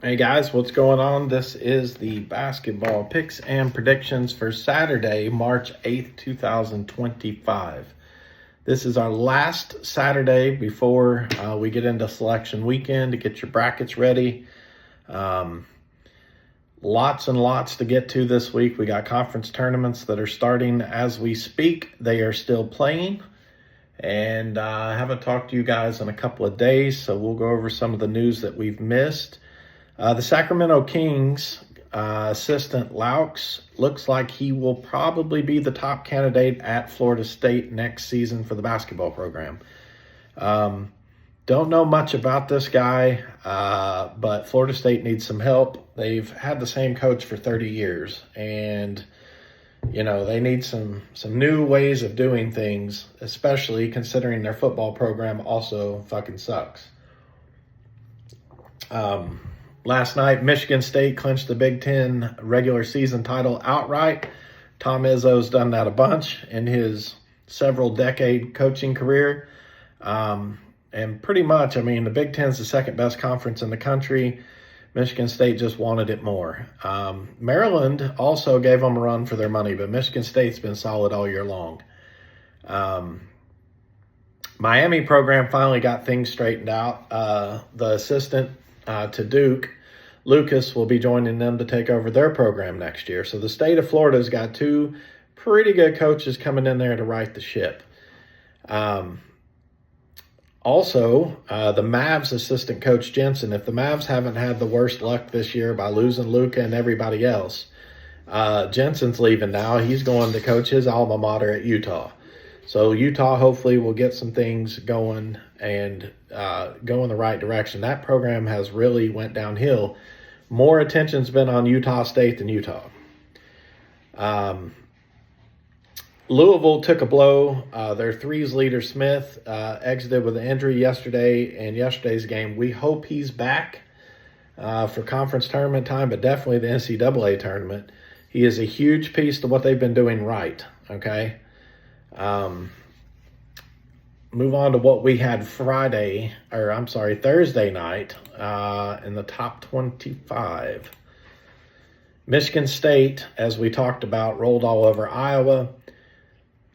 Hey guys, what's going on? This is the basketball picks and predictions for Saturday, March 8th, 2025. This is our last Saturday before we get into selection weekend to get your brackets ready. Lots and lots to get to this week. We got conference tournaments that are starting as we speak. They are still playing. And I haven't talked to you guys in a couple of days, so we'll go over some of the news that we've missed. The Sacramento Kings assistant Laux looks like he will probably be the top candidate at Florida State next season for the basketball program. Don't know much about this guy, but Florida State needs some help. They've had the same coach for 30 years, and they need some new ways of doing things, especially considering their football program also fucking sucks. Last night, Michigan State clinched the Big Ten regular season title outright. Tom Izzo's done that a bunch in his several-decade coaching career. And pretty much, the Big Ten's the second best conference in the country. Michigan State just wanted it more. Maryland also gave them a run for their money, but Michigan State's been solid all year long. Miami program finally got things straightened out. The assistant to Duke, Lucas, will be joining them to take over their program next year. So the state of Florida's got two pretty good coaches coming in there to right the ship. Also, the Mavs assistant coach Jensen, if the Mavs haven't had the worst luck this year by losing Luka and everybody else, Jensen's leaving now. He's going to coach his alma mater at Utah. So Utah hopefully will get some things going and go in the right direction. That program has really went downhill. More attention's been on Utah State than Utah. Louisville took a blow. Their threes leader, Smith, exited with an injury yesterday in yesterday's game. We hope he's back for conference tournament time, but definitely the NCAA tournament. He is a huge piece to what they've been doing right, okay? Move on to what we had Thursday night in the top 25. Michigan State, as we talked about, rolled all over Iowa.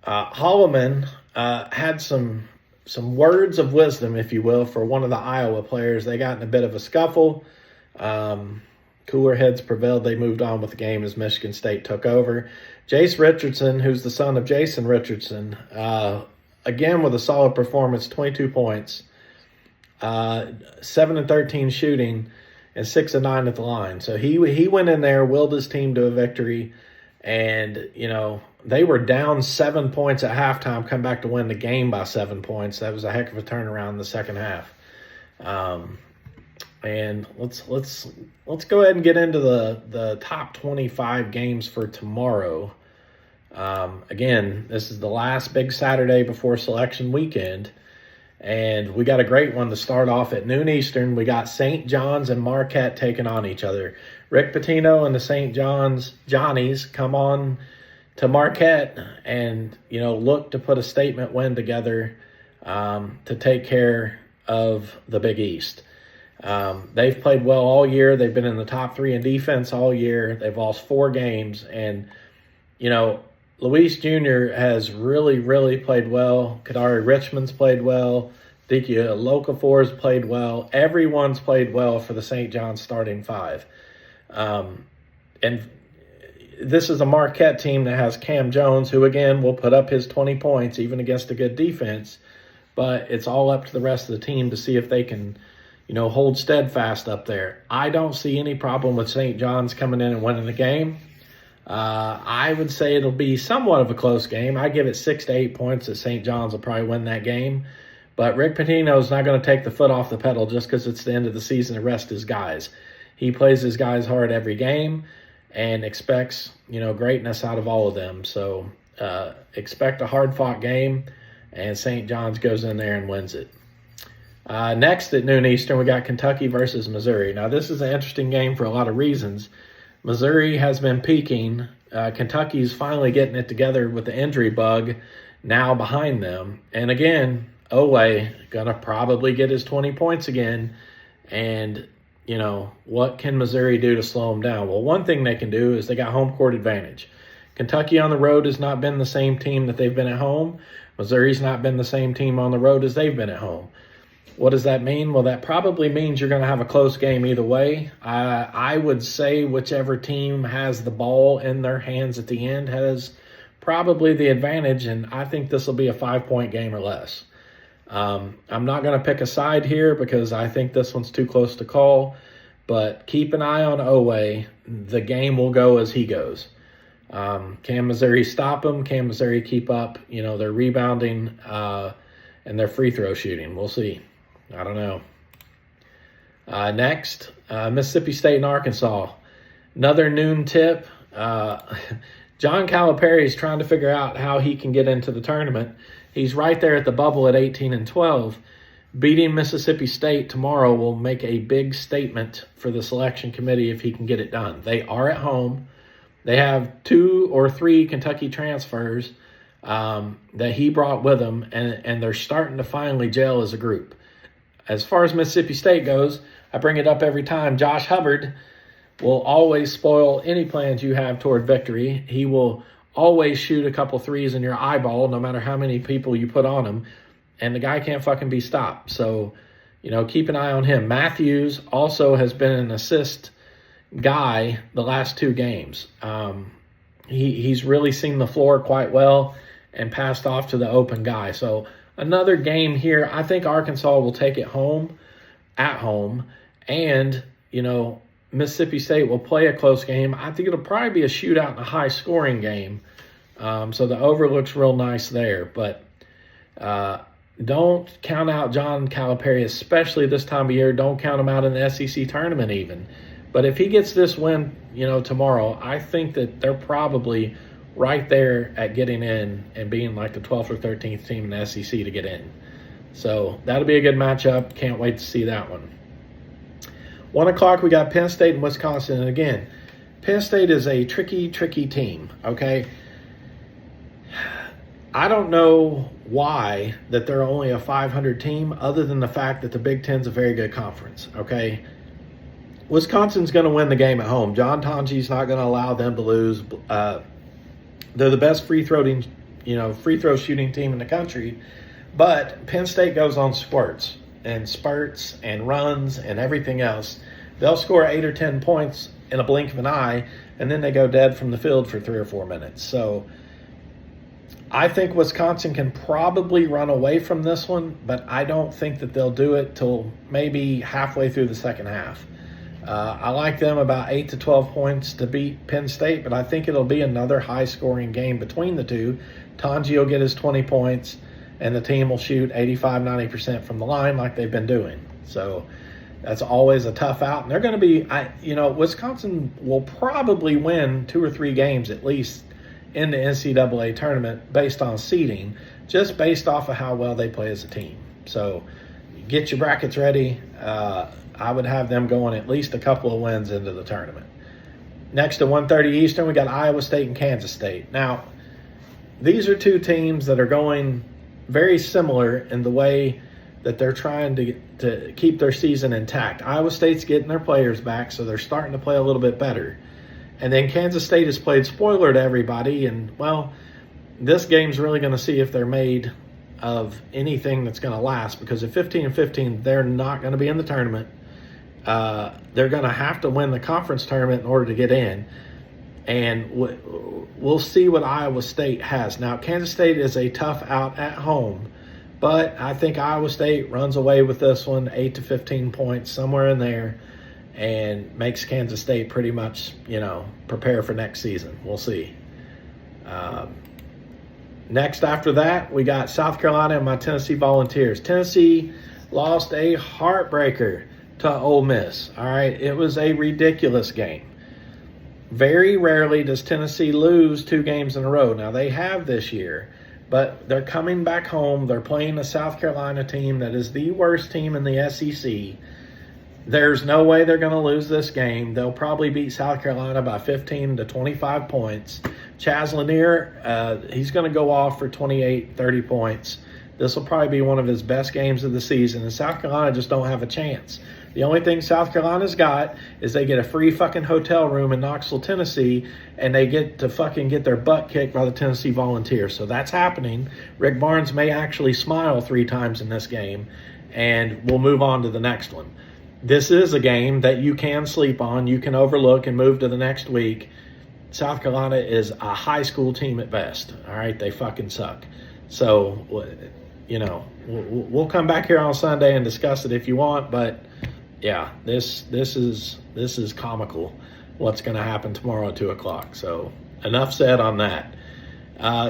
Holloman had some words of wisdom, if you will, for one of the Iowa players. They got in a bit of a scuffle. Cooler heads prevailed. They moved on with the game as Michigan State took over. Jace Richardson, who's the son of Jason Richardson, again with a solid performance, 22 points, 7-13 shooting, and 6-9 at the line. So he went in there, willed his team to a victory, and, they were down 7 points at halftime, come back to win the game by 7 points. That was a heck of a turnaround in the second half. And let's go ahead and get into the top 25 games for tomorrow. Again, this is the last big Saturday before selection weekend, and we got a great one to start off at noon Eastern. We got St. John's and Marquette taking on each other. Rick Pitino and the St. Johnnies come on to Marquette and, look to put a statement win together to take care of the Big East. They've played well all year. They've been in the top 3 in defense all year. They've lost 4 games. And, Luis Jr. has really, really played well. Kadari Richmond's played well. Dike Okafor's played well. Everyone's played well for the St. John's starting 5. And this is a Marquette team that has Cam Jones, who, again, will put up his 20 points even against a good defense. But it's all up to the rest of the team to see if they can, hold steadfast up there. I don't see any problem with St. John's coming in and winning the game. I would say it'll be somewhat of a close game. I give it 6 to 8 points that St. John's will probably win that game. But Rick Pitino's not going to take the foot off the pedal just because it's the end of the season and rest his guys. He plays his guys hard every game and expects, greatness out of all of them. So expect a hard-fought game, and St. John's goes in there and wins it. Next at noon Eastern, we got Kentucky versus Missouri. Now, this is an interesting game for a lot of reasons. Missouri has been peaking. Kentucky's finally getting it together with the injury bug now behind them. And again, Oweh going to probably get his 20 points again. And, what can Missouri do to slow them down? Well, one thing they can do is they got home court advantage. Kentucky on the road has not been the same team that they've been at home. Missouri's not been the same team on the road as they've been at home. What does that mean? Well, that probably means you're going to have a close game either way. I would say whichever team has the ball in their hands at the end has probably the advantage, and I think this will be a 5-point game or less. I'm not going to pick a side here because I think this one's too close to call, but keep an eye on Oweh. The game will go as he goes. Can Missouri stop them? Can Missouri keep up, their rebounding and their free throw shooting? We'll see. I don't know. Next, Mississippi State and Arkansas. Another noon tip. John Calipari is trying to figure out how he can get into the tournament. He's right there at the bubble at 18-12. Beating Mississippi State tomorrow will make a big statement for the selection committee if he can get it done. They are at home. They have 2 or 3 Kentucky transfers that he brought with him, and they're starting to finally gel as a group. As far as Mississippi State goes, I bring it up every time. Josh Hubbard will always spoil any plans you have toward victory. He will always shoot a couple threes in your eyeball, no matter how many people you put on him, and the guy can't fucking be stopped. So, keep an eye on him. Matthews also has been an assist guy the last 2 games. He's really seen the floor quite well and passed off to the open guy. So another game here. I think Arkansas will take it home, at home, and, Mississippi State will play a close game. I think it'll probably be a shootout and a high-scoring game. So the over looks real nice there. But don't count out John Calipari, especially this time of year. Don't count him out in the SEC tournament even. But if he gets this win, tomorrow, I think that they're probably right there at getting in and being like the 12th or 13th team in the SEC to get in. So that'll be a good matchup. Can't wait to see that one. 1 o'clock, we got Penn State and Wisconsin. And again, Penn State is a tricky team, okay? I don't know why that they're only a 500 team other than the fact that the Big Ten's a very good conference, okay? Wisconsin's going to win the game at home. John Tonji's not going to allow them to lose. They're the best free throw shooting team in the country. But Penn State goes on spurts and runs and everything else. They'll score 8 or 10 points in a blink of an eye, and then they go dead from the field for 3 or 4 minutes. So I think Wisconsin can probably run away from this one, but I don't think that they'll do it till maybe halfway through the second half. I like them about 8 to 12 points to beat Penn State, but I think it'll be another high-scoring game between the two. Tanji will get his 20 points, and the team will shoot 85-90% from the line like they've been doing. So that's always a tough out. And they're going to be, Wisconsin will probably win 2 or 3 games at least in the NCAA tournament based on seeding, just based off of how well they play as a team. So get your brackets ready. I would have them going at least a couple of wins into the tournament. Next to 1:30 Eastern, we got Iowa State and Kansas State. Now, these are 2 teams that are going very similar in the way that they're trying to keep their season intact. Iowa State's getting their players back, so they're starting to play a little bit better. And then Kansas State has played spoiler to everybody, and, well, this game's really going to see if they're made of anything that's going to last, because at 15-15, they're not going to be in the tournament. They're going to have to win the conference tournament in order to get in. And we'll see what Iowa State has. Now, Kansas State is a tough out at home, but I think Iowa State runs away with this one, 8 to 15 points, somewhere in there, and makes Kansas State pretty much, prepare for next season. We'll see. Next after that, we got South Carolina and my Tennessee Volunteers. Tennessee lost a heartbreaker to Ole Miss. All right, it was a ridiculous game. Very rarely does Tennessee lose 2 games in a row. Now, they have this year, but they're coming back home. They're playing a South Carolina team that is the worst team in the SEC. There's no way they're going to lose this game. They'll probably beat South Carolina by 15 to 25 points. Chaz Lanier, he's going to go off for 28, 30 points. This will probably be one of his best games of the season, and South Carolina just don't have a chance. The only thing South Carolina's got is they get a free fucking hotel room in Knoxville, Tennessee, and they get to fucking get their butt kicked by the Tennessee Volunteers. So that's happening. Rick Barnes may actually smile 3 times in this game, and we'll move on to the next one. This is a game that you can sleep on, you can overlook and move to the next week. South Carolina is a high school team at best. All right, they fucking suck. So, you know, we'll come back here on Sunday and discuss it if you want, but yeah, this is comical what's going to happen tomorrow at 2 o'clock. So enough said on that.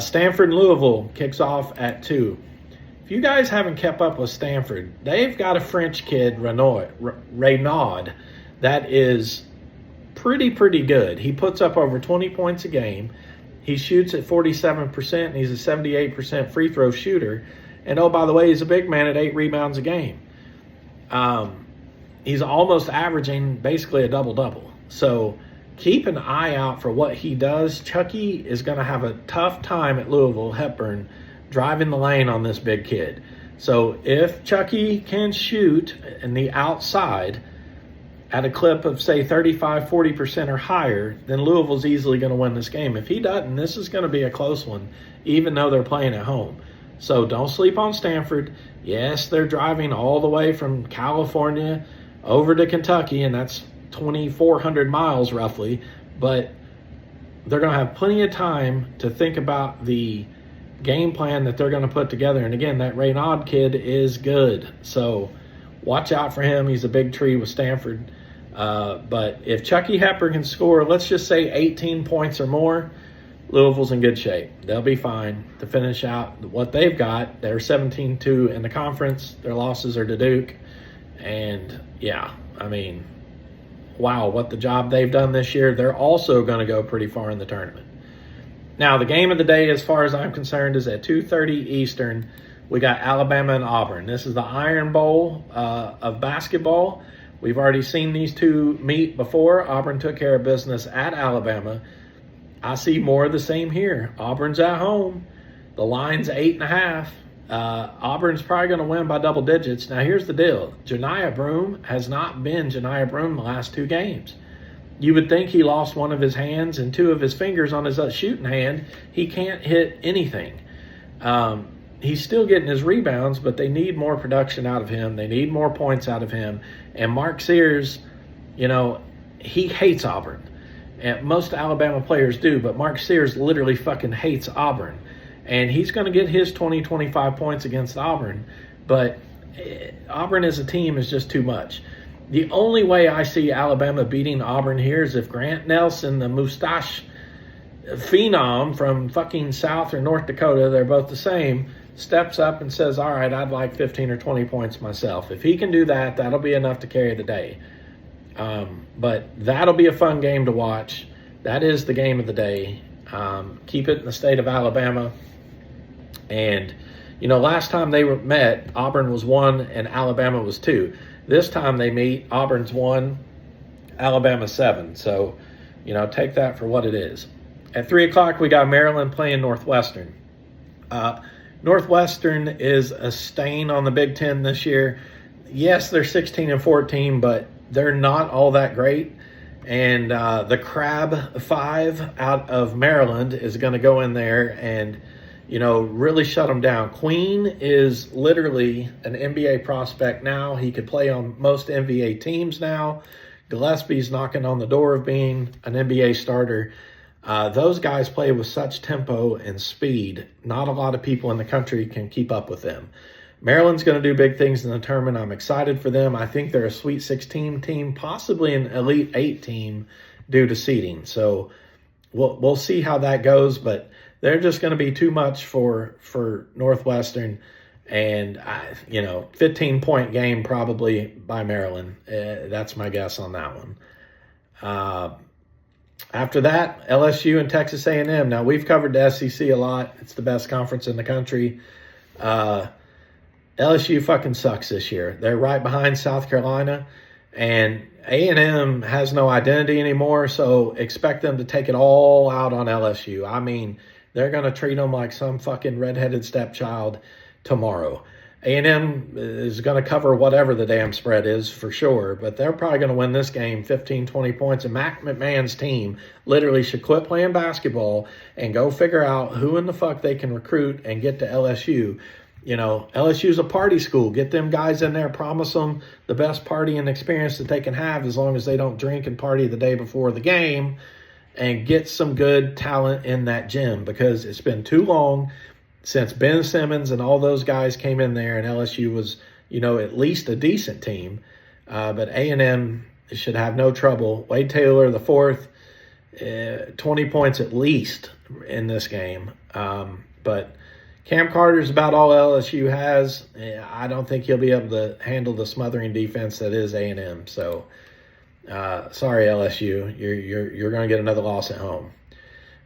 Stanford and Louisville kicks off at 2. If you guys haven't kept up with Stanford, they've got a French kid, Reynaud, that is pretty good. He puts up over 20 points a game. He shoots at 47%, and he's a 78% free throw shooter. And oh, by the way, he's a big man at 8 rebounds a game. He's almost averaging basically a double-double. So keep an eye out for what he does. Chucky is going to have a tough time at Louisville, Hepburn, driving the lane on this big kid. So if Chucky can shoot in the outside at a clip of, say, 35, 40% or higher, then Louisville's easily going to win this game. If he doesn't, this is going to be a close one, even though they're playing at home. So don't sleep on Stanford. Yes, they're driving all the way from California over to Kentucky, and that's 2,400 miles roughly, but they're going to have plenty of time to think about the game plan that they're going to put together. And again, that Reynaud kid is good, so watch out for him. He's a big tree with Stanford. But if Chucky Hepburn can score, let's just say 18 points or more, Louisville's in good shape. They'll be fine to finish out what they've got. They're 17-2 in the conference. Their losses are to Duke. And, yeah, I mean, wow, what the job they've done this year. They're also going to go pretty far in the tournament. Now, the game of the day, as far as I'm concerned, is at 2:30 Eastern. We got Alabama and Auburn. This is the Iron Bowl of basketball. We've already seen these two meet before. Auburn took care of business at Alabama. I see more of the same here. Auburn's at home. The line's 8.5. Auburn's probably going to win by double digits. Now, here's the deal. Janiah Broome has not been Janiah Broome the last 2 games. You would think he lost one of his hands and 2 of his fingers on his shooting hand. He can't hit anything. He's still getting his rebounds, but they need more production out of him. They need more points out of him. And Mark Sears, you know, he hates Auburn. And most Alabama players do, but Mark Sears literally fucking hates Auburn. And he's going to get his 20, 25 points against Auburn. But Auburn as a team is just too much. The only way I see Alabama beating Auburn here is if Grant Nelson, the mustache phenom from fucking South or North Dakota, they're both the same, steps up and says, all right, I'd like 15 or 20 points myself. If he can do that, that'll be enough to carry the day. But that'll be a fun game to watch. That is the game of the day. Keep it in the state of Alabama. And, you know, last time they met, Auburn was 1 and Alabama was 2. This time they meet, Auburn's 1, Alabama 7. So, you know, take that for what it is. At 3 o'clock, we got Maryland playing Northwestern. Northwestern is a stain on the Big Ten this year. Yes, they're 16-14, but they're not all that great. And the Crab 5 out of Maryland is going to go in there and, you know, really shut them down. Queen is literally an NBA prospect now. He could play on most NBA teams now. Gillespie's knocking on the door of being an NBA starter. Those guys play with such tempo and speed. Not a lot of people in the country can keep up with them. Maryland's going to do big things in the tournament. I'm excited for them. I think they're a Sweet 16 team, possibly an Elite 8 team due to seeding. So we'll see how that goes, but they're just going to be too much for Northwestern. And, 15-point game probably by Maryland. That's my guess on that one. After that, LSU and Texas A&M. Now, we've covered the SEC a lot. It's the best conference in the country. LSU fucking sucks this year. They're right behind South Carolina, and A&M has no identity anymore, so expect them to take it all out on LSU. I mean, they're going to treat them like some fucking redheaded stepchild tomorrow. A&M is going to cover whatever the damn spread is for sure, but they're probably going to win this game 15, 20 points. And Mac McMahon's team literally should quit playing basketball and go figure out who in the fuck they can recruit and get to LSU. You know, LSU's a party school. Get them guys in there, promise them the best partying experience that they can have as long as they don't drink and party the day before the game, and get some good talent in that gym, because it's been too long since Ben Simmons and all those guys came in there and LSU was, you know, at least a decent team. But A&M should have no trouble. Wade Taylor, the fourth, 20 points at least in this game. But Cam Carter's about all LSU has. I don't think he'll be able to handle the smothering defense that is A&M. So, sorry, LSU. You're going to get another loss at home.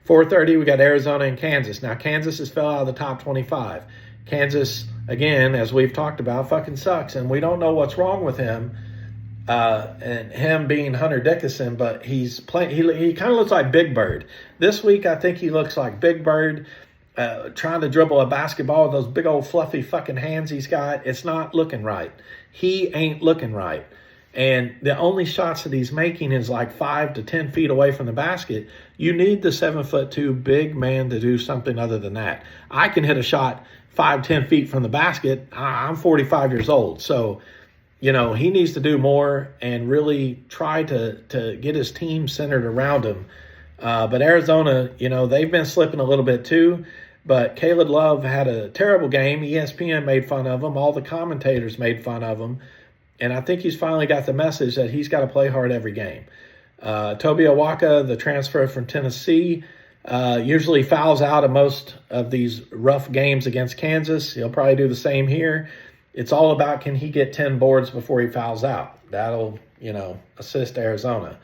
4:30, we got Arizona and Kansas. Now, Kansas has fell out of the top 25. Kansas, again, as we've talked about, fucking sucks, and we don't know what's wrong with him. And him being Hunter Dickinson, but he's playing. He kind of looks like Big Bird. This week, I think he looks like Big Bird, trying to dribble a basketball with those big old fluffy fucking hands he's got. It's not looking right. He ain't looking right. And the only shots that he's making is like 5 to 10 feet away from the basket. You need the 7'2" big man to do something other than that. I can hit a shot 5, 10 feet from the basket. I'm 45 years old. So, you know, he needs to do more and really try to get his team centered around him. But Arizona, you know, they've been slipping a little bit too. But Caleb Love had a terrible game. ESPN made fun of him. All the commentators made fun of him. And I think he's finally got the message that he's got to play hard every game. Toby Awaka, the transfer from Tennessee, usually fouls out of most of these rough games against Kansas. He'll probably do the same here. It's all about, can he get 10 boards before he fouls out? That'll, you know, assist Arizona.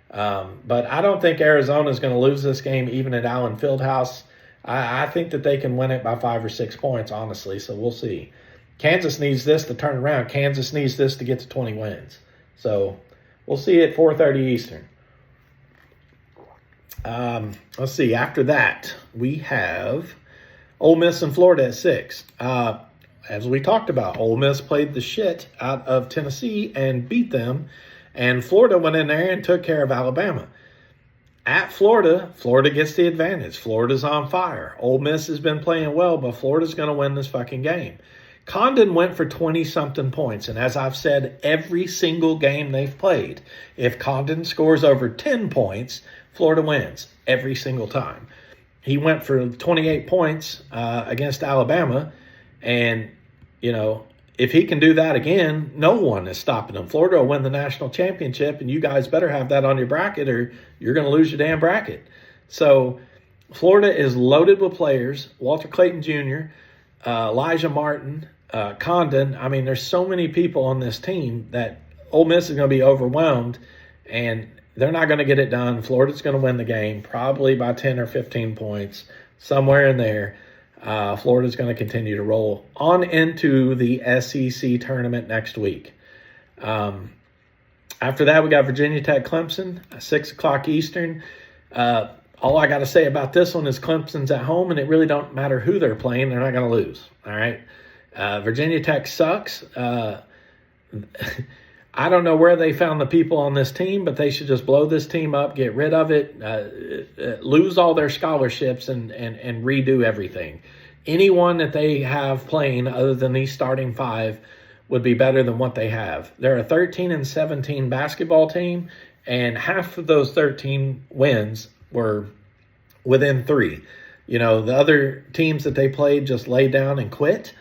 But I don't think Arizona is going to lose this game even at Allen Fieldhouse. I think that they can win it by 5 or 6 points, honestly, so we'll see. Kansas needs this to turn around. Kansas needs this to get to 20 wins. So we'll see at 4:30 Eastern. Let's see. After that, we have Ole Miss and Florida at 6. As we talked about, Ole Miss played the shit out of Tennessee and beat them. And Florida went in there and took care of Alabama. At Florida, Florida gets the advantage. Florida's on fire. Ole Miss has been playing well, but Florida's going to win this fucking game. Condon went for 20-something points, and as I've said, every single game they've played, if Condon scores over 10 points, Florida wins every single time. He went for 28 points against Alabama, and, you know, if he can do that again, no one is stopping him. Florida will win the national championship, and you guys better have that on your bracket or you're going to lose your damn bracket. So Florida is loaded with players. Walter Clayton Jr., Elijah Martin, Condon. I mean, there's so many people on this team that Ole Miss is going to be overwhelmed, and they're not going to get it done. Florida's going to win the game, probably by 10 or 15 points, somewhere in there. Florida's going to continue to roll on into the SEC tournament next week. After that, we got Virginia Tech Clemson, 6 o'clock Eastern. All I got to say about this one is Clemson's at home, and it really don't matter who they're playing. They're not going to lose, all right? Virginia Tech sucks. I don't know where they found the people on this team, but they should just blow this team up, get rid of it, lose all their scholarships, and redo everything. Anyone that they have playing other than these starting 5 would be better than what they have. They're a 13-17 basketball team, and half of those 13 wins were within 3. You know, the other teams that they played just laid down and quit.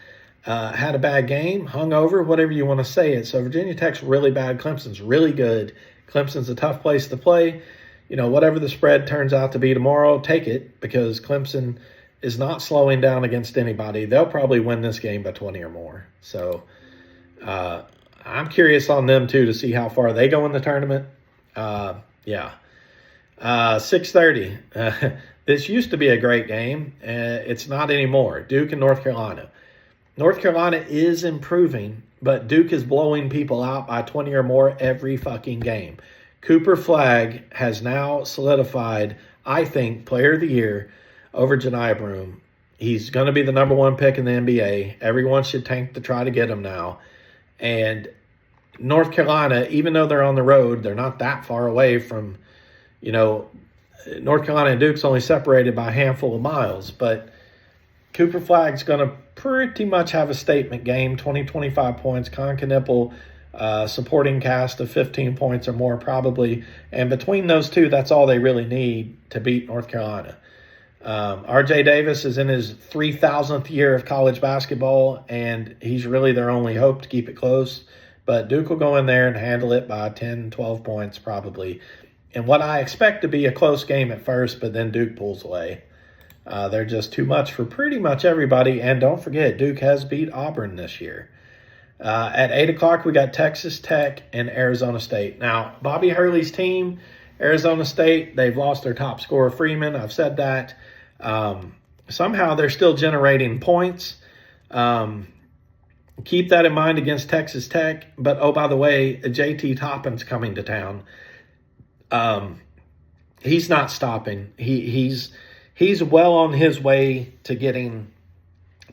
Had a bad game, hungover, whatever you want to say it. So Virginia Tech's really bad. Clemson's really good. Clemson's a tough place to play. You know, whatever the spread turns out to be tomorrow, take it, because Clemson is not slowing down against anybody. They'll probably win this game by 20 or more. So I'm curious on them, too, to see how far they go in the tournament. 6:30. This used to be a great game. It's not anymore. Duke and North Carolina. North Carolina is improving, but Duke is blowing people out by 20 or more every fucking game. Cooper Flagg has now solidified, I think, Player of the Year over Janiah Broome. He's going to be the number one pick in the NBA. Everyone should tank to try to get him now. And North Carolina, even though they're on the road, they're not that far away from, North Carolina and Duke's only separated by a handful of miles. But Cooper Flagg's going to pretty much have a statement game, 20-25 points. Con Knipple, supporting cast of 15 points or more probably. And between those two, that's all they really need to beat North Carolina. R.J. Davis is in his 3,000th year of college basketball, and he's really their only hope to keep it close. But Duke will go in there and handle it by 10, 12 points probably. And what I expect to be a close game at first, but then Duke pulls away. They're just too much for pretty much everybody. And don't forget, Duke has beat Auburn this year. At 8 o'clock, we got Texas Tech and Arizona State. Now, Bobby Hurley's team, Arizona State, they've lost their top scorer, Freeman. I've said that. Somehow they're still generating points. Keep that in mind against Texas Tech. But, oh, by the way, JT Toppin's coming to town. He's not stopping. He's well on his way to getting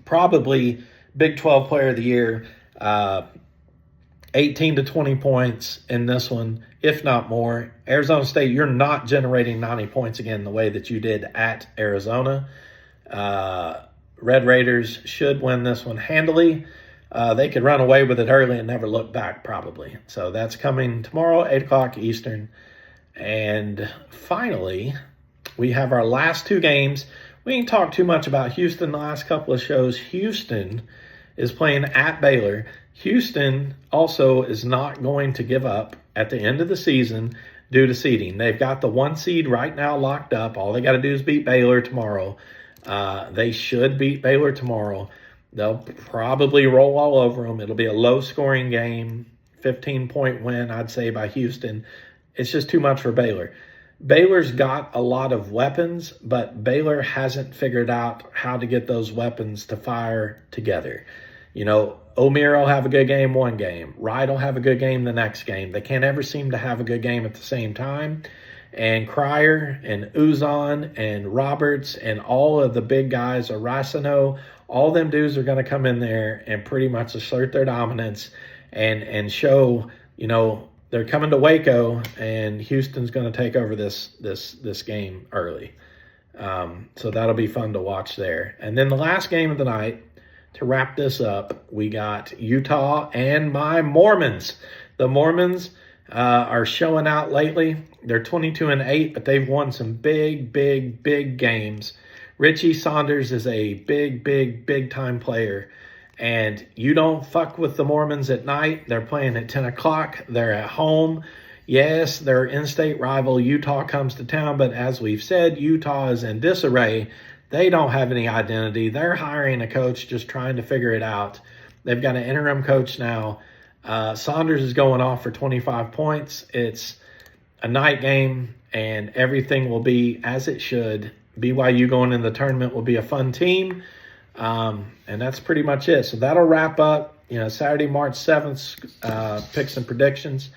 probably Big 12 Player of the Year, 18 to 20 points in this one, if not more. Arizona State, you're not generating 90 points again the way that you did at Arizona. Red Raiders should win this one handily. They could run away with it early and never look back probably. So that's coming tomorrow, 8 o'clock Eastern. And finally, we have our last two games. We didn't talk too much about Houston the last couple of shows. Houston is playing at Baylor. Houston also is not going to give up at the end of the season due to seeding. They've got the 1 seed right now locked up. All they got to do is beat Baylor tomorrow. They should beat Baylor tomorrow. They'll probably roll all over them. It'll be a low-scoring game, 15-point win, I'd say, by Houston. It's just too much for Baylor. Baylor's got a lot of weapons, but Baylor hasn't figured out how to get those weapons to fire together. O'Meara will have a good game one game. Wright will have a good game the next game. They can't ever seem to have a good game at the same time. And Cryer and Uzon and Roberts and all of the big guys, Arasano, all them dudes are going to come in there and pretty much assert their dominance and show, they're coming to Waco, and Houston's going to take over this game early. So that'll be fun to watch there. And then the last game of the night, to wrap this up, we got Utah and my Mormons. The Mormons are showing out lately. They're 22-8, but they've won some big games. Richie Saunders is a big time player. And you don't fuck with the Mormons at night. They're playing at 10 o'clock. They're at home. Yes, their in-state rival Utah comes to town, but as we've said, Utah is in disarray. They don't have any identity. They're hiring a coach, just trying to figure it out. They've got an interim coach now. Saunders is going off for 25 points. It's a night game, and everything will be as it should. BYU going in the tournament will be a fun team. And that's pretty much it. So that'll wrap up, Saturday, March 7th, picks and predictions.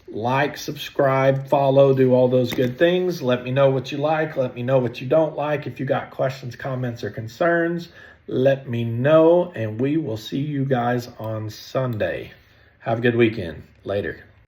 Like, subscribe, follow, do all those good things. Let me know what you like. Let me know what you don't like. If you got questions, comments, or concerns, let me know, and we will see you guys on Sunday. Have a good weekend. Later.